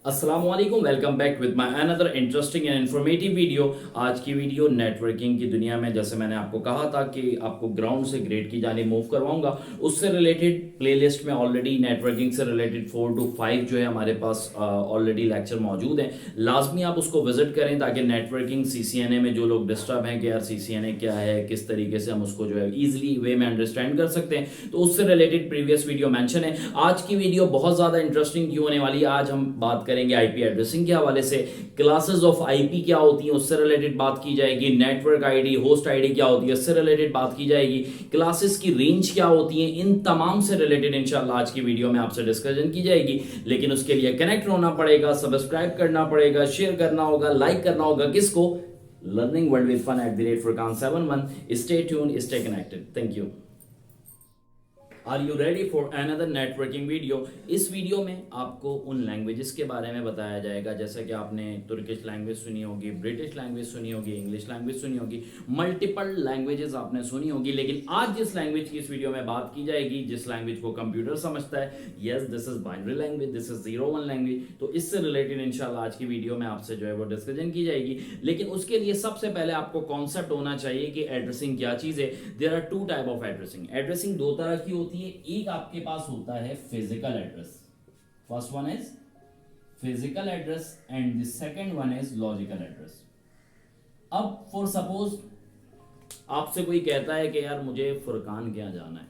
अस्सलामुअलैकुम, welcome back with my another interesting and informative video. आज की वीडियो नेटवर्किंग की दुनिया में, जैसे मैंने आपको कहा था कि आपको ग्राउंड से ग्रेड की जाने मूव करवाऊंगा, उससे रिलेटेड प्लेलिस्ट में ऑलरेडी नेटवर्किंग से रिलेटेड 4 to 5 जो है हमारे पास ऑलरेडी लेक्चर मौजूद हैं। लाजमी आप उसको विजिट करें ताकि नेटवर्किंग सीसीएनए में जो लोग डिस्टर्ब हैं कि यार सीसीएनए क्या है, किस तरीके से हम उसको जो है ईजिली वे में अंडरस्टैंड कर सकते हैं, तो उससे रिलेटेड प्रीवियस वीडियो मेंशन है। आज की वीडियो बहुत ज़्यादा इंटरेस्टिंग क्यों होने वाली है, आज हम बात करेंगे आईपी एड्रेसिंग के हवाले से। क्लासेस ऑफ आईपी क्या होती हैं उससे रिलेटेड बात की जाएगी। नेटवर्क आईडी, होस्ट आईडी क्या होती है उससे रिलेटेड बात की जाएगी। क्लासेस की रेंज क्या होती है, इन तमाम से रिलेटेड इंशाल्लाह आज की वीडियो में आपसे डिस्कशन की जाएगी। लेकिन उसके लिए कनेक्ट होना पड़ेगा, सब्सक्राइब करना पड़ेगा, शेयर करना होगा, लाइक करना होगा। किसको? Learning world with fun @furqan71। Stay tune, stay connected. Thank you. Are you ready for another networking video? इस वीडियो में आपको उन लैंग्वेजेस के बारे में बताया जाएगा, जैसे कि आपने तुर्किश लैंग्वेज सुनी होगी, ब्रिटिश लैंग्वेज सुनी होगी, इंग्लिश लैंग्वेज सुनी होगी, मल्टीपल लैंग्वेजेस आपने सुनी होगी। लेकिन आज जिस लैंग्वेज की इस वीडियो में बात की जाएगी, जिस लैंग्वेज को कंप्यूटर समझता है, yes this is binary language, this is 0-1 language. तो इससे रिलेटेड इंशाल्लाह आज की वीडियो में आपसे जो है वो डिस्कशन की जाएगी। लेकिन उसके लिए सबसे पहले आपको कॉन्सेप्ट होना चाहिए कि एड्रेसिंग क्या चीज़ है। There are 2 type of addressing. Addressing 2 तरह की होती है। एक आपके पास होता है physical address, first one is physical address and the second one is logical address. अब फॉर सपोज आपसे कोई कहता है कि यार मुझे फुरकान क्या जाना है,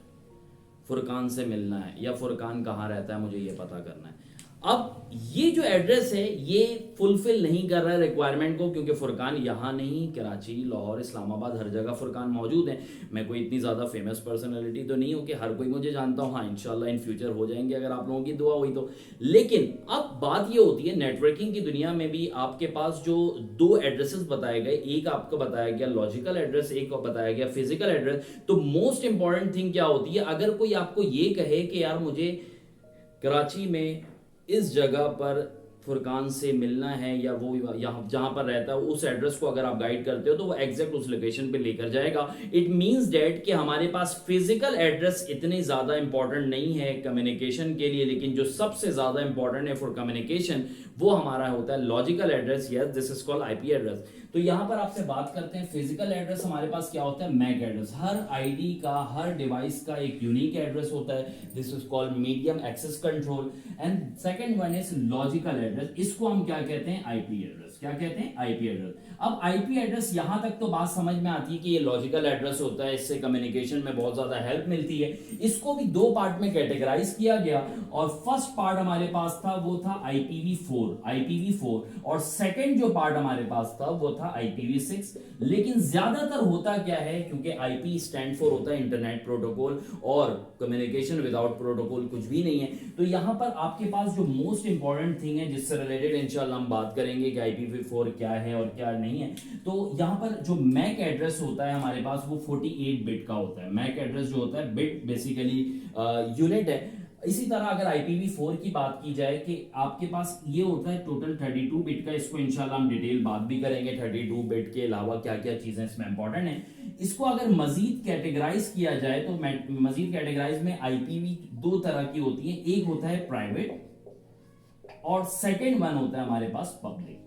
फुरकान से मिलना है, या फुरकान कहाँ रहता है मुझे ये पता करना है। अब ये जो एड्रेस है ये फुलफिल नहीं कर रहा है रिक्वायरमेंट को, क्योंकि फुरकान यहाँ नहीं, कराची, लाहौर, इस्लामाबाद, हर जगह फुरकान मौजूद है। मैं कोई इतनी ज़्यादा फेमस पर्सनैलिटी तो नहीं हूँ कि हर कोई मुझे जानता हूँ। हाँ, इंशाल्लाह इन फ्यूचर हो जाएंगे अगर आप लोगों की दुआ हुई तो। लेकिन अब बात ये होती है, नेटवर्किंग की दुनिया में भी आपके पास जो 2 एड्रेसेस बताए गए, एक आपको बताया गया लॉजिकल एड्रेस, एक बताया गया फिजिकल एड्रेस। तो मोस्ट इंपॉर्टेंट थिंग क्या होती है, अगर कोई आपको ये कहे कि यार मुझे कराची में इस जगह पर फुरकान से मिलना है, या वो यहाँ जहाँ पर रहता है उस एड्रेस को अगर आप गाइड करते हो तो वो एग्जैक्ट उस लोकेशन पे लेकर जाएगा। इट मींस डेट कि हमारे पास फिजिकल एड्रेस इतनी ज़्यादा इंपॉर्टेंट नहीं है कम्युनिकेशन के लिए, लेकिन जो सबसे ज़्यादा इंपॉर्टेंट है फॉर कम्युनिकेशन वो हमारा होता है logical address. Yes, this is called IP address. तो यहाँ पर आपसे बात करते हैं फिजिकल एड्रेस। हमारे पास क्या होता है? Mac address. हर आईडी का, हर डिवाइस का एक यूनिक एड्रेस होता है। This is called medium access control. And second one is logical address. इसको हम क्या कहते हैं? IP address. क्या कहते हैं? IP address. अब आईपी एड्रेस यहां तक तो बात समझ में आती है कि ये लॉजिकल एड्रेस होता है, इससे कम्युनिकेशन में बहुत ज्यादा हेल्प मिलती है। इसको भी 2 पार्ट में कैटेगराइज किया गया, और फर्स्ट पार्ट हमारे पास था वो था IPv4, और सेकंड जो पार्ट हमारे पास था वो था IPv6। लेकिन ज्यादातर होता क्या है, क्योंकि आईपी स्टैंड फॉर होता है इंटरनेट प्रोटोकॉल, और कम्युनिकेशन विदाउट प्रोटोकॉल कुछ भी नहीं है। तो यहां पर आपके पास जो मोस्ट इंपॉर्टेंट थिंग है जिससे रिलेटेड इंशाल्लाह हम बात करेंगे कि IPv4 क्या है और क्या नहीं है। तो यहां पर जो मैक एड्रेस होता है हमारे पास वो 48 बिट का होता है। मैक एड्रेस जो होता है, बिट बेसिकली यूनिट है। इसी तरह अगर IPv4 की बात की जाए कि आपके पास ये होता है टोटल 32 बिट का। इसको इंशाल्लाह हम डिटेल बात भी करेंगे, 32 बिट के अलावा क्या क्या चीजें इसमें इंपॉर्टेंट है। इसको अगर मजीद कैटेगराइज किया जाए तो मजीद कैटेगराइज में IPv 2 तरह की होती है। एक होता है प्राइवेट, और सेकेंड वन होता है हमारे पास पब्लिक।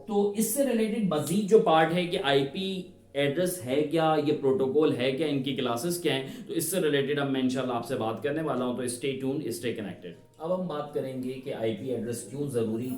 तो इससे रिलेटेड मजीद जो पार्ट है कि आईपी एड्रेस है क्या, ये प्रोटोकॉल है क्या, इनकी क्लासेस क्या हैं, तो इससे रिलेटेड अब मैं इंशाल्लाह आपसे बात करने वाला हूं। तो स्टे ट्यून, स्टे कनेक्टेड। अब हम बात करेंगे कि आईपी एड्रेस क्यों ज़रूरी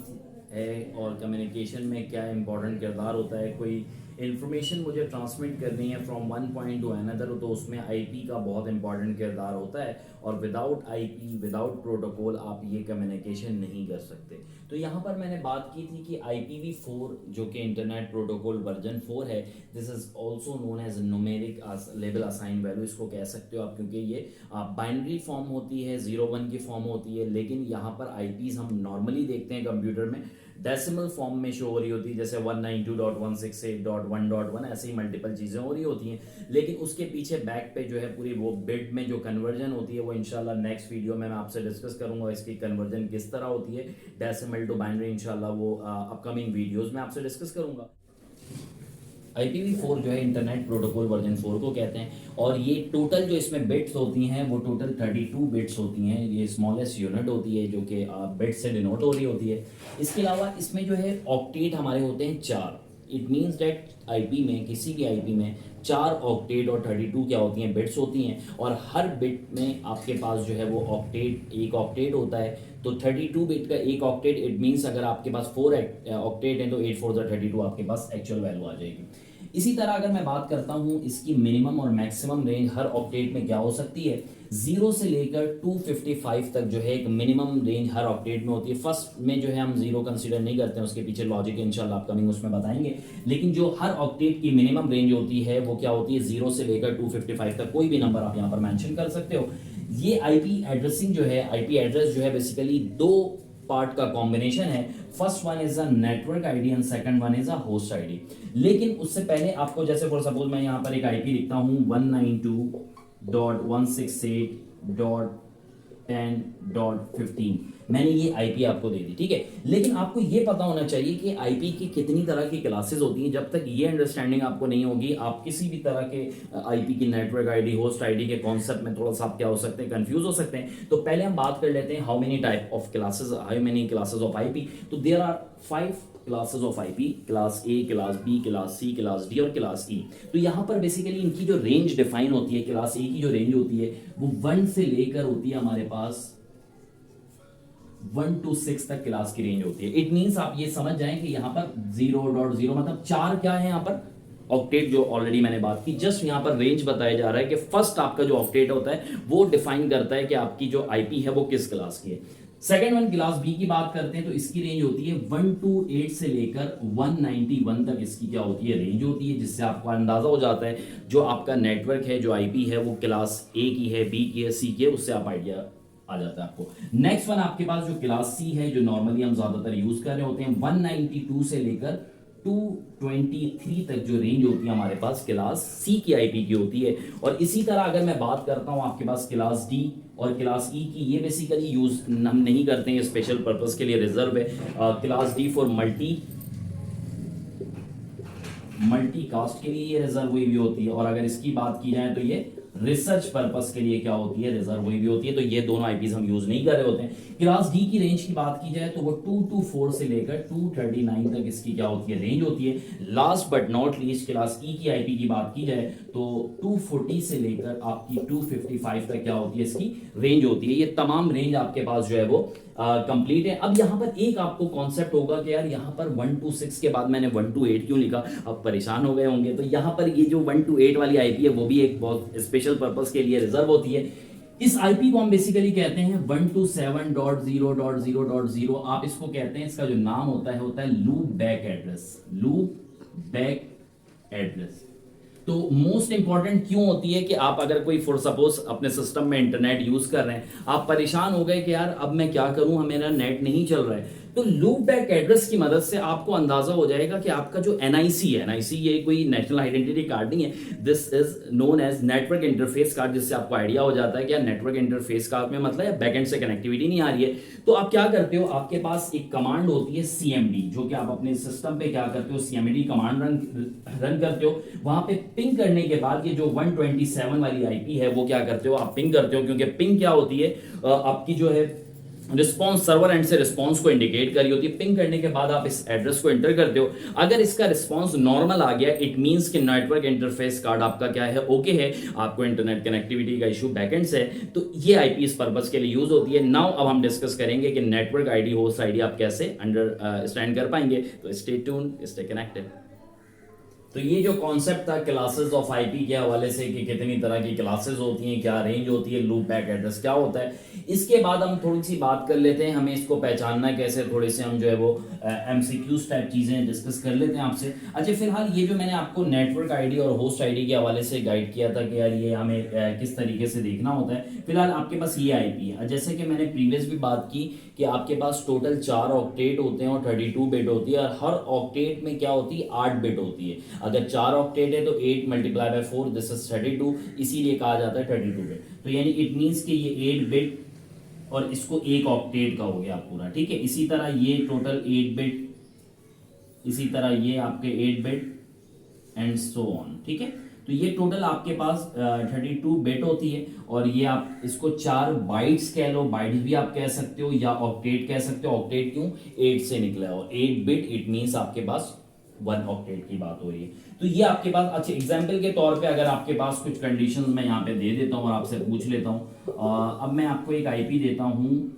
है और कम्युनिकेशन में क्या इंपॉर्टेंट किरदार होता है। कोई इन्फॉर्मेशन मुझे ट्रांसमिट करनी है from one point two another, तो उसमें आईपी का बहुत इंपॉर्टेंट किरदार होता है, और विदाउट आईपी, विदाउट प्रोटोकॉल आप ये कम्युनिकेशन नहीं कर सकते। तो यहाँ पर मैंने बात की थी कि IPv4 जो कि इंटरनेट प्रोटोकॉल वर्जन 4 है, this is also known as numeric label assign value, इसको कह सकते हो आप, क्योंकि ये बाइनरी फॉर्म होती है, 0-1 की फॉर्म होती है। लेकिन यहाँ पर आईपीज हम नॉर्मली देखते हैं कंप्यूटर में डेसिमल फॉर्म में शो हो रही होती है, जैसे 192.168.1.1, ऐसे ही मल्टीपल चीज़ें हो रही होती हैं। लेकिन उसके पीछे बैक पे जो है पूरी वो बिट में जो कन्वर्जन होती है वो इंशाल्लाह नेक्स्ट वीडियो में मैं आपसे डिस्कस करूंगा, इसकी कन्वर्जन किस तरह होती है डेसिमल टू बाइनरी। इंशाल्लाह वो अपकमिंग वीडियोस में आपसे डिस्कस करूंगा। IPv4 जो है इंटरनेट प्रोटोकॉल वर्जन 4 को कहते हैं, और ये टोटल जो इसमें बिट्स होती हैं वो टोटल 32 बिट्स होती हैं। ये स्मॉलेस्ट यूनिट होती है जो कि बिट से डिनोट हो रही होती है। इसके अलावा इसमें जो है ऑक्टेट हमारे होते हैं 4। इट मीन्स दैट आईपी में, किसी भी आईपी में 4 ऑक्टेट और 32 क्या होती हैं, बिट्स होती हैं, और हर बिट में आपके पास जो है वो ऑक्टेट, एक ऑक्टेट होता है। तो 32 बिट का एक ऑक्टेट, इट मीन्स अगर आपके पास 4 ऑक्टेट हैं तो 8 4 32 आपके पास एक्चुअल वैल्यू आ जाएगी। इसी तरह अगर मैं बात करता हूँ इसकी मिनिमम और मैक्सिमम रेंज हर ऑक्टेट में क्या हो सकती है, 0 से लेकर 255 तक जो है एक मिनिमम रेंज हर ऑक्टेट में होती है। फर्स्ट में जो है हम 0 कंसीडर नहीं करते हैं, उसके पीछे लॉजिक इंशाल्लाह अपकमिंग उसमें बताएंगे। लेकिन जो हर ऑक्टेट की मिनिमम रेंज होती है वो क्या होती है, 0 से लेकर 255 तक, कोई भी नंबर आप यहाँ पर मेंशन कर सकते हो। ये आईपी एड्रेसिंग जो है, आईपी एड्रेस जो है बेसिकली 2 पार्ट का कॉम्बिनेशन है। First one is a network ID and second one is a host ID. लेकिन उससे पहले आपको, जैसे फॉर सपोज मैं यहाँ पर एक आईपी लिखता हूँ 192.168.10.15, मैंने ये आईपी आपको दे दी, ठीक है। लेकिन आपको ये पता होना चाहिए कि आईपी की कितनी तरह की क्लासेस होती हैं। जब तक ये अंडरस्टैंडिंग आपको नहीं होगी, आप किसी भी तरह के आईपी की नेटवर्क आईडी, होस्ट आईडी के कॉन्सेप्ट में थोड़ा सा आप क्या हो सकते हैं, कंफ्यूज हो सकते हैं। तो पहले हम बात कर लेते हैं how many type of classes, how many classes of IP. तो there are 5 classes of IP, class A, class B, class C, class D और क्लास ई। तो यहाँ पर बेसिकली इनकी जो रेंज डिफाइन होती है, क्लास ए की जो रेंज होती है वो 1 से लेकर होती है हमारे पास 1 to 6 तक क्लास की रेंज होती है। इट मींस आप ये समझ जाएं कि यहाँ पर 0.0 मतलब 4 क्या है यहाँ पर ऑक्टेट, जो ऑलरेडी मैंने बात की। जस्ट यहाँ पर रेंज बताया जा रहा है कि फर्स्ट आपका जो ऑक्टेट होता है वो डिफाइन करता है कि आपकी जो आईपी है वो किस क्लास की है। सेकेंड वन क्लास बी की बात करते हैं तो इसकी रेंज होती है 128 से लेकर 191 तक इसकी क्या होती है, रेंज होती है, जिससे आपको अंदाजा हो जाता है जो आपका नेटवर्क है, जो आईपी है वो क्लास ए की है, बी की है, सी की है, उससे आप आइडिया आ जाता है आपको। नेक्स्ट वन आपके पास जो क्लास सी है, जो नॉर्मली हम ज्यादातर यूज कर रहे होते हैं, 192 से लेकर 223 तक जो रेंज होती है हमारे पास क्लास सी की आईपी की होती है। और इसी तरह अगर मैं बात करता हूं आपके पास क्लास डी और क्लास ई की, ये बेसिकली यूज हम नहीं करते हैं, स्पेशल पर्पस के लिए रिजर्व है। Class D for multicast के लिए ये रिजर्व हुई भी होती है, और अगर इसकी बात की जाए तो ये रिसर्च पर्पस के लिए क्या होती है, रिजर्व हुई भी होती है। तो ये दोनों आईपीज हम यूज नहीं कर रहे होते हैं। क्लास डी की रेंज की बात की जाए तो वो 224 से लेकर 239 तक इसकी क्या होती है, रेंज होती है। Last but not least class ई की आईपी की बात की जाए तो 240 से लेकर आपकी 255 तक क्या होती है, इसकी रेंज होती है। ये तमाम रेंज आपके पास जो है वो कंप्लीट है। अब यहाँ पर एक आपको कॉन्सेप्ट होगा कि यार यहाँ पर 1 to 6 के बाद मैंने 1 to 8 क्यों लिखा, अब परेशान हो गए होंगे। तो यहाँ पर ये जो 1 to 8 वाली आईपी है वो भी एक बहुत स्पेशल पर्पस के लिए रिजर्व होती है। इस आईपी को हम बेसिकली कहते हैं 127.0.0.0। आप इसको कहते हैं, इसका जो नाम होता है loop back address, loop back address. तो मोस्ट इंपॉर्टेंट क्यों होती है कि आप अगर कोई फॉर सपोज अपने सिस्टम में इंटरनेट यूज कर रहे हैं, आप परेशान हो गए कि यार अब मैं क्या करूं, मेरा नेट नहीं चल रहा है, तो लूप बैक एड्रेस की मदद से आपको अंदाजा हो जाएगा कि आपका जो एनआईसी है, एनआईसी ये कोई नेशनल आइडेंटिटी कार्ड नहीं है, this is known as network interface card, जिससे आपको आइडिया हो जाता है कि यार नेटवर्क इंटरफेस कार्ड में मतलब बैकएंड से कनेक्टिविटी नहीं आ रही है। तो आप क्या करते हो, आपके पास एक कमांड होती है सीएमडी, जो कि आप अपने सिस्टम पे क्या करते हो, सीएमडी कमांड रन करते हो। वहां पे पिंग करने के बाद ये जो 127 वाली आईपी है वो क्या करते हो, आप पिंग करते हो, क्योंकि पिंग क्या होती है, आपकी जो है रिस्पॉन्स सर्वर एंड से रिस्पॉन्स को इंडिकेट करी होती है। पिंग करने के बाद आप इस एड्रेस को एंटर करते हो। अगर इसका रिस्पॉन्स नॉर्मल आ गया, इट मींस कि नेटवर्क इंटरफेस कार्ड आपका क्या है, ओके है, आपको इंटरनेट कनेक्टिविटी का इशू बैकएंड से है, तो ये आईपी इस पर्पस के लिए यूज होती है। नाउ अब हम डिस्कस करेंगे कि नेटवर्क आईडी, होस्ट आईडी आप कैसे अंडरस्टैंड कर पाएंगे। तो स्टे ट्यून, स्टे कनेक्टेड। तो ये जो कॉन्सेप्ट था क्लासेस ऑफ आईपी के हवाले से कि कितनी तरह की क्लासेस होती हैं, क्या रेंज होती है, लूप बैक एड्रेस क्या होता है, इसके बाद हम थोड़ी सी बात कर लेते हैं हमें इसको पहचानना कैसे, थोड़े से हम जो है वो एमसीक्यूज टाइप चीजें डिस्कस कर लेते हैं आपसे। अच्छा, फिलहाल ये जो मैंने आपको नेटवर्क आईडी और होस्ट आईडी के हवाले से गाइड किया था कि यार ये हमें किस तरीके से देखना होता है, फिलहाल आपके पास ये आईपी है। जैसे कि मैंने प्रीवियस भी बात की कि आपके पास टोटल 4 ऑक्टेट होते हैं और 32 बिट होती है, और हर ऑक्टेट में क्या होती है, 8 बिट होती है। अगर 4 ऑक्टेट है तो 8 मल्टीप्लाई बाय 4, दिस इज 32, इसीलिए कहा जाता है 32 बिट। तो यानी इट मींस कि ये 8 बिट और इसको एक ऑक्टेट का हो गया पूरा, ठीक है। इसी तरह ये टोटल 8 बिट, इसी तरह ये आपके 8 बिट एंड सो ऑन, ठीक है। तो ये टोटल आपके पास 32 बिट होती है, और ये आप इसको 4 बाइट्स कह लो, बाइट्स भी आप कह सकते हो, या ऑक्टेट कह सकते हो। ऑक्टेट क्यों, 8 से निकला हो, 8 बिट, इट मींस आपके पास 1 ऑक्टेट की बात हो रही है। तो ये आपके पास अच्छे एग्जाम्पल के तौर पे अगर आपके पास कुछ कंडीशंस मैं यहाँ पे दे देता हूँ और आपसे पूछ लेता हूँ। अब मैं आपको एक आईपी देता हूँ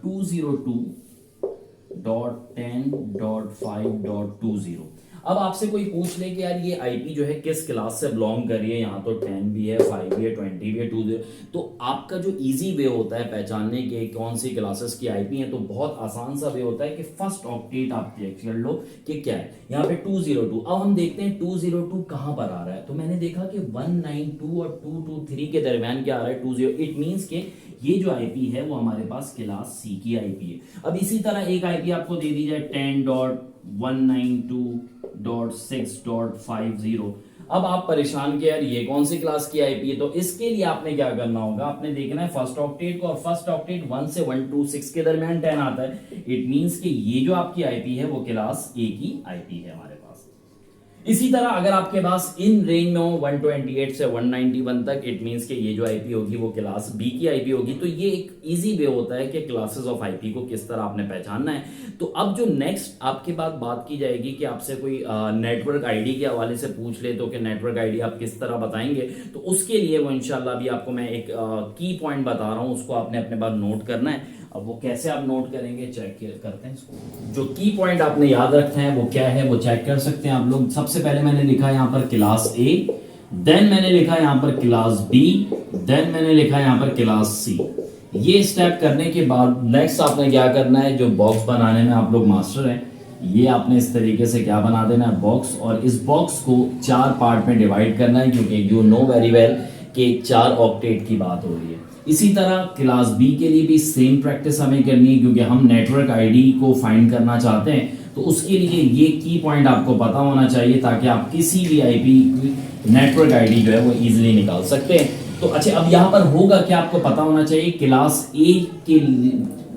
202.10.5.20। अब आपसे कोई पूछ ले कि यार ये आईपी जो है किस क्लास से बिलोंग कर रही है, यहाँ तो 10 भी है, 5 भी है, 20 भी है, 20, तो आपका जो इजी वे होता है पहचानने के कौन सी क्लासेस की आईपी है, तो बहुत आसान सा वे होता है कि फर्स्ट ऑक्टेट आप चेक कर लो कि क्या है। यहाँ पे 202, अब हम देखते हैं 202 कहाँ पर आ रहा है। तो मैंने देखा कि 192 और 223 के दरमियान क्या आ रहा है, 20। इट मीन्स के ये जो आईपी है वो हमारे पास क्लास सी की आईपी है। अब इसी तरह एक आईपी आपको दे दी जाए 10.192.6.50। अब आप परेशान के यार ये कौन सी क्लास की आईपी है, तो इसके लिए आपने क्या करना होगा, आपने देखना है फर्स्ट ऑक्टेट को, और फर्स्ट ऑक्टेट 1 से 126 के दरमियान 10 आता है। इट मींस कि ये जो आपकी आईपी है वो क्लास ए की आईपी है हमारे पास। इसी तरह अगर आपके पास इन रेंज में हो 128 से 191 तक, इट मींस कि ये जो आईपी होगी वो क्लास बी की आईपी होगी। तो ये एक इजी वे होता है कि क्लासेस ऑफ आईपी को किस तरह आपने पहचानना है। तो अब जो नेक्स्ट आपके बाद बात की जाएगी कि आपसे कोई नेटवर्क आईडी के हवाले से पूछ ले तो कि नेटवर्क आईडी आप किस तरह बताएंगे, तो उसके लिए वो इंशाल्लाह भी आपको मैं एक की पॉइंट बता रहा हूं, उसको आपने अपने पास नोट करना है। अब वो कैसे आप नोट करेंगे, चेक करते हैं इसको। जो की पॉइंट आपने याद रखना है वो क्या है, वो चेक कर सकते हैं आप लोग। सबसे पहले मैंने लिखा यहाँ पर क्लास ए, देन मैंने लिखा यहाँ पर क्लास बी, देन मैंने लिखा यहाँ पर क्लास सी। ये स्टेप करने के बाद नेक्स्ट आपने क्या करना है, जो बॉक्स बनाने में आप लोग मास्टर हैं, ये आपने इस तरीके से क्या बना देना है, बॉक्स। और इस बॉक्स को 4 पार्ट में डिवाइड करना है, क्योंकि यू नो वेरी वेल कि 4 ऑक्टेट की बात हो रही है। इसी तरह क्लास बी के लिए भी सेम प्रैक्टिस हमें करनी है, क्योंकि हम नेटवर्क आईडी को फाइंड करना चाहते हैं। तो उसके लिए ये की पॉइंट आपको पता होना चाहिए, ताकि आप किसी भी आईपी नेटवर्क आईडी जो है वो इजीली निकाल सकते हैं। तो अच्छा, अब यहाँ पर होगा क्या, आपको पता होना चाहिए क्लास ए के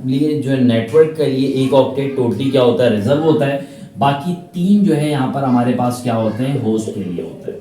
लिए जो है नेटवर्क के लिए एक ऑक्टेट टोटली क्या होता है, रिजर्व होता है। बाकी 3 जो है यहाँ पर हमारे पास क्या होते हैं, होस्ट के लिए होता है।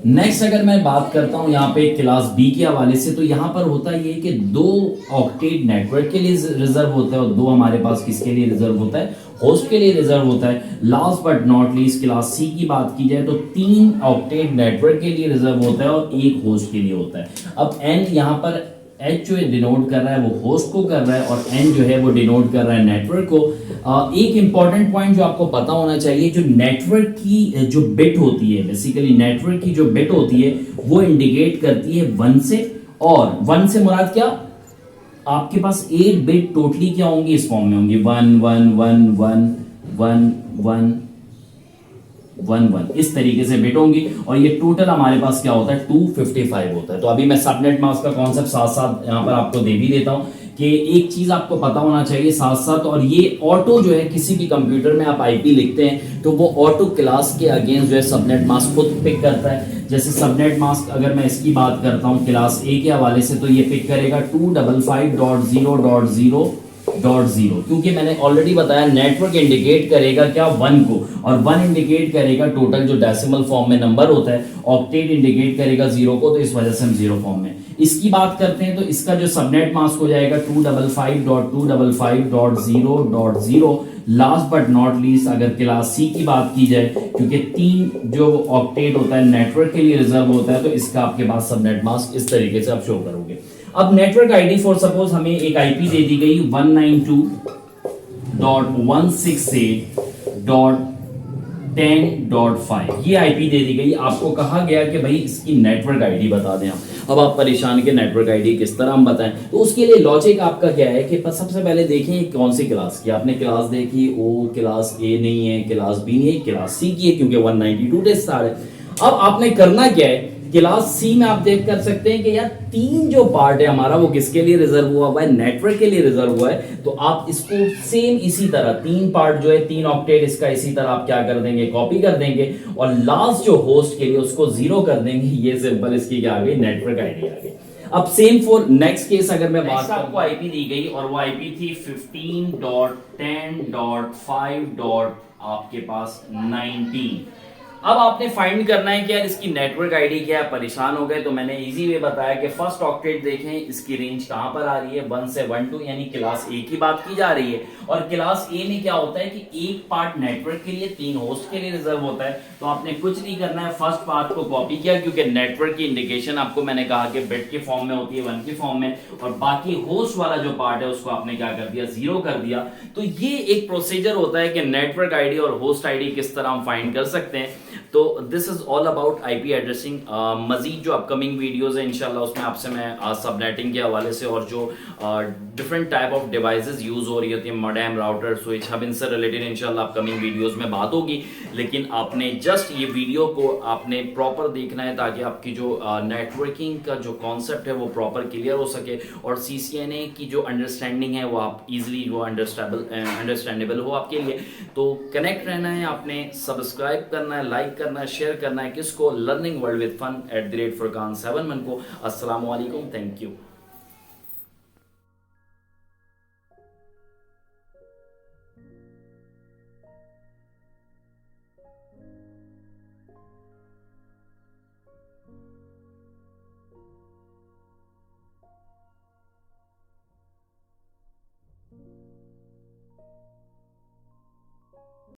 नेक्स्ट अगर मैं बात करता हूं यहाँ पे क्लास बी के हवाले से, तो यहाँ पर होता है ये कि 2 ऑक्टेट नेटवर्क के लिए रिजर्व होता है, और 2 हमारे पास किसके लिए रिजर्व होता है, होस्ट के लिए रिजर्व होता है। Last but not least class C की बात की जाए तो 3 ऑक्टेट नेटवर्क के लिए रिजर्व होता है और 1 होस्ट के लिए होता है। अब एन यहाँ पर एच जो है डिनोट कर रहा है वो होस्ट को कर रहा है, और एन जो है वो डिनोट कर रहा है नेटवर्क को। एक इंपॉर्टेंट पॉइंट जो आपको पता होना चाहिए, जो नेटवर्क की जो बिट होती है, बेसिकली नेटवर्क की जो बिट होती है वो इंडिकेट करती है 1 से, और 1 से मुराद क्या, आपके पास 8 बिट टोटली क्या होंगी, इस फॉर्म में होंगी 1 1 1 1 1 1 1 1, इस तरीके से बिट होंगी। और ये टोटल हमारे पास क्या होता है, 255 होता है। तो अभी मैं सबनेट मास्क का कॉन्सेप्ट साथ साथ यहाँ पर आपको दे भी देता हूँ कि एक चीज आपको पता होना चाहिए साथ साथ, और ये ऑटो जो है किसी भी कंप्यूटर में आप आईपी लिखते हैं तो वो ऑटो क्लास के अगेंस्ट जो है सबनेट मास्क खुद पिक करता है। जैसे सबनेट मास्क अगर मैं इसकी बात करता हूँ क्लास ए के हवाले से, तो ये पिक करेगा 255.0.0.0, क्योंकि मैंने ऑलरेडी बताया नेटवर्क इंडिकेट करेगा क्या, 1 को, और 1 इंडिकेट करेगा टोटल जो डेसिमल फॉर्म में नंबर होता है, ऑक्टेट इंडिकेट करेगा 0 को, तो इस वजह से हम 0 फॉर्म में इसकी बात करते हैं। तो इसका जो सबनेट मास्क हो जाएगा 255.255.0.0। लास्ट बट नॉट लीस्ट अगर क्लास सी की बात की जाए, क्योंकि 3 जो ऑक्टेट होता है नेटवर्क के लिए रिजर्व होता है, तो इसका आपके पास सबनेट मास्क इस तरीके से आप शो करोगे। अब नेटवर्क आईडी फॉर सपोज हमें एक आईपी दे दी गई 192.168.10.5, ये आईपी दे दी गई। आपको कहा गया कि भाई इसकी नेटवर्क आईडी बता दें आप। अब आप परेशान के नेटवर्क आईडी किस तरह हम बताएं, तो उसके लिए लॉजिक आपका क्या है कि सबसे पहले देखें कौन सी क्लास की आपने क्लास देखी, वो क्लास ए नहीं है, क्लास बी नहीं है, क्लास सी की है, क्योंकि 192 डे स्टार है। अब आपने करना क्या है, क्लास सी में आप देख कर सकते हैं कि यार 3 जो पार्ट है हमारा वो किसके लिए रिजर्व हुआ है, नेटवर्क के लिए रिजर्व हुआ है। तो आप इसको सेम इसी तरह 3 पार्ट जो है 3 ऑक्टेट इसका इसी तरह आप क्या कर देंगे, कॉपी कर देंगे, और लास्ट जो होस्ट के लिए उसको 0 कर देंगे। ये सिंपल इसकी क्या आ गई, नेटवर्क आईडी आ गई। अब सेम फॉर नेक्स्ट केस अगर मैं बात करूं, आपको आईपी दी गई और वो आईपी थी 15.10.5. आपके पास 19। अब आपने फाइंड करना है कि यार इसकी नेटवर्क आईडी क्या है। परेशान हो गए तो मैंने इजी वे बताया कि फर्स्ट ऑक्टेट देखें, इसकी रेंज कहां पर आ रही है, 1 से 12 यानी क्लास ए की बात की जा रही है। और क्लास ए में क्या होता है कि एक पार्ट नेटवर्क के लिए, 3 होस्ट के लिए रिजर्व होता है। तो आपने कुछ नहीं करना है, फर्स्ट पार्ट को कॉपी किया, क्योंकि नेटवर्क की इंडिकेशन आपको मैंने कहा कि बिट के फॉर्म में होती है, 1 के फॉर्म में, और बाकी होस्ट वाला जो पार्ट है उसको आपने क्या कर दिया, 0 कर दिया। तो ये एक प्रोसीजर होता है कि नेटवर्क आईडी और होस्ट आईडी किस तरह हम फाइंड कर सकते हैं। तो this is all about IP addressing. मजीद जो अपकमिंग वीडियोस हैं इंशाल्लाह उसमें आपसे मैं सबनेटिंग के हवाले से और जो different type of devices use हो रही होती है, मॉडेम, राउटर, स्विच, हब, इनसे रिलेटेड इंशाल्लाह अपकमिंग वीडियोस में बात होगी। लेकिन आपने जस्ट ये वीडियो को आपने प्रॉपर देखना है ताकि आपकी जो नेटवर्किंग का जो कॉन्सेप्ट है वो प्रॉपर क्लियर हो सके और CCNA की जो अंडरस्टैंडिंग है वो आप इजीली वो अंडरस्टैंडेबल हो आपके लिए। तो कनेक्ट रहना है, आपने सब्सक्राइब करना है, लाइक करना है, शेयर करना है, किसको, learning world with fun @Furqan7 को। अस्सलाम वालेकुम, थैंक यू।